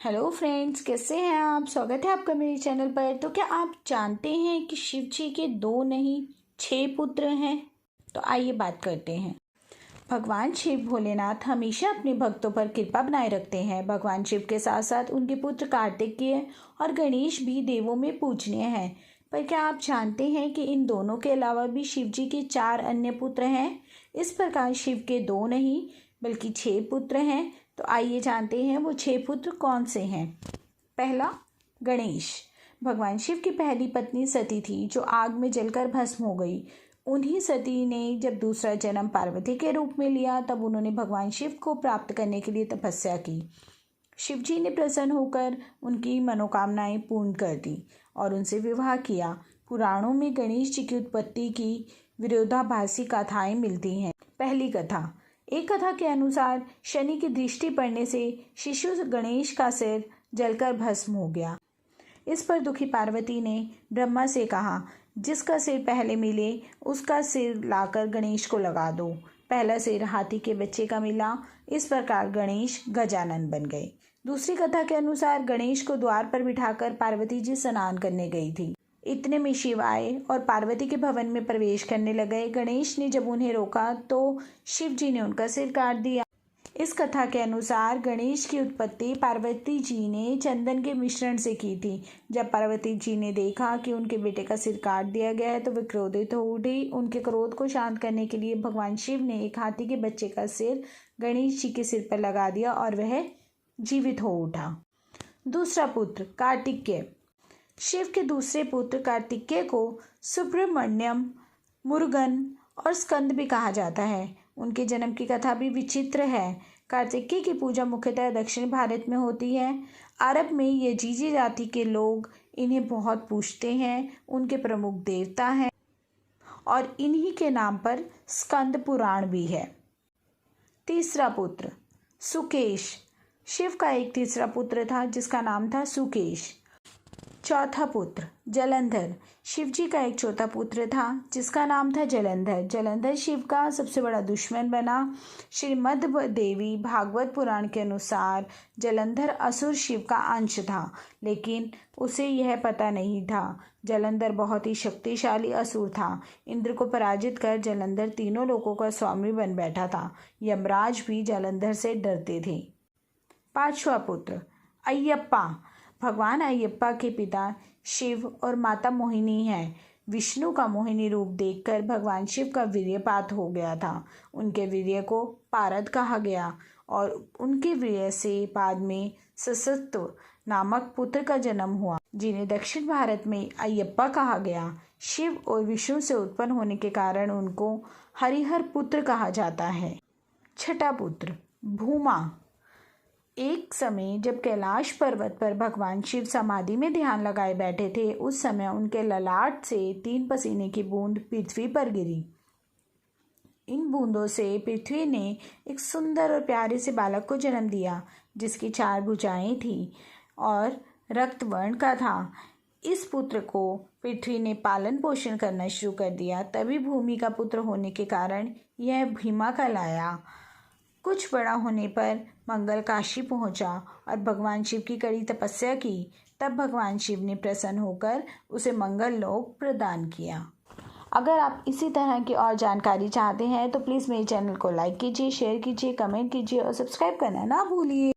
Hello friends, कैसे हैं आप। स्वागत है आपका मेरे चैनल पर। तो क्या आप जानते हैं कि शिव जी के 2 नहीं 6 पुत्र हैं। तो आइए बात करते हैं। भगवान शिव भोलेनाथ हमेशा अपने भक्तों पर कृपा बनाए रखते हैं। भगवान शिव के साथ साथ उनके पुत्र कार्तिकेय और गणेश भी देवों में पूजनीय हैं। पर क्या आप जानते हैं कि इन दोनों के अलावा भी शिव जी के 4 अन्य पुत्र हैं। इस प्रकार शिव के 2 नहीं बल्कि 6 पुत्र हैं। तो आइए जानते हैं वो 6 पुत्र कौन से हैं। पहला, गणेश। भगवान शिव की पहली पत्नी सती थी जो आग में जलकर भस्म हो गई। उन्हीं सती ने जब दूसरा जन्म पार्वती के रूप में लिया तब उन्होंने भगवान शिव को प्राप्त करने के लिए तपस्या की। शिव जी ने प्रसन्न होकर उनकी मनोकामनाएं पूर्ण कर दी और उनसे विवाह किया। पुराणों में गणेश जी की उत्पत्ति की विरोधाभासी कथाएं मिलती हैं। पहली कथा। एक कथा के अनुसार शनि की दृष्टि पड़ने से शिशु गणेश का सिर जलकर भस्म हो गया। इस पर दुखी पार्वती ने ब्रह्मा से कहा, जिसका सिर पहले मिले उसका सिर लाकर गणेश को लगा दो। पहला सिर हाथी के बच्चे का मिला। इस प्रकार गणेश गजानन बन गए। दूसरी कथा के अनुसार गणेश को द्वार पर बिठाकर पार्वती जी स्नान करने गई थी। इतने में शिव आए और पार्वती के भवन में प्रवेश करने लगे। गणेश ने जब उन्हें रोका तो शिव जी ने उनका सिर काट दिया। इस कथा के अनुसार गणेश की उत्पत्ति पार्वती जी ने चंदन के मिश्रण से की थी। जब पार्वती जी ने देखा कि उनके बेटे का सिर काट दिया गया है तो वे क्रोधित हो उठी। उनके क्रोध को शांत करने के लिए भगवान शिव ने एक हाथी के बच्चे का सिर गणेश जी के सिर पर लगा दिया और वह जीवित हो उठा। दूसरा पुत्र कार्तिकेय। शिव के दूसरे पुत्र कार्तिकेय को सुब्रमण्यम, मुरुगन और स्कंद भी कहा जाता है। उनके जन्म की कथा भी विचित्र है। कार्तिकेय की पूजा मुख्यतः दक्षिण भारत में होती है। अरब में ये जीजी जाति के लोग इन्हें बहुत पूजते हैं। उनके प्रमुख देवता हैं और इन्हीं के नाम पर स्कंद पुराण भी है। तीसरा पुत्र सुकेश। शिव का एक तीसरा पुत्र था जिसका नाम था सुकेश। चौथा पुत्र जलंधर। शिव जी का एक चौथा पुत्र था जिसका नाम था जलंधर। जलंधर शिव का सबसे बड़ा दुश्मन बना। श्रीमद् देवी भागवत पुराण के अनुसार जलंधर असुर शिव का अंश था, लेकिन उसे यह पता नहीं था। जलंधर बहुत ही शक्तिशाली असुर था। इंद्र को पराजित कर जलंधर तीनों लोकों का स्वामी बन बैठा था। यमराज भी जलंधर से डरते थे। पांचवा पुत्र अयप्पा। भगवान अयप्पा के पिता शिव और माता मोहिनी हैं। विष्णु का मोहिनी रूप देखकर भगवान शिव का वीर्यपात हो गया था। उनके वीर्य को पारद कहा गया और उनके वीर्य से बाद में ससत्व नामक पुत्र का जन्म हुआ, जिन्हें दक्षिण भारत में अयप्पा कहा गया। शिव और विष्णु से उत्पन्न होने के कारण उनको हरिहर पुत्र कहा जाता है। छठा पुत्र भूमा। एक समय जब कैलाश पर्वत पर भगवान शिव समाधि में ध्यान लगाए बैठे थे, उस समय उनके ललाट से 3 पसीने की बूंद पृथ्वी पर गिरी। इन बूंदों से पृथ्वी ने एक सुंदर और प्यारे से बालक को जन्म दिया जिसकी 4 भुजाएं थीं और रक्त वर्ण का था। इस पुत्र को पृथ्वी ने पालन पोषण करना शुरू कर दिया। तभी भूमि का पुत्र होने के कारण यह भीमा कहलाया। कुछ बड़ा होने पर मंगल काशी पहुंचा और भगवान शिव की कड़ी तपस्या की। तब भगवान शिव ने प्रसन्न होकर उसे मंगल लोक प्रदान किया। अगर आप इसी तरह की और जानकारी चाहते हैं तो प्लीज़ मेरे चैनल को लाइक कीजिए, शेयर कीजिए, कमेंट कीजिए और सब्सक्राइब करना ना भूलिए।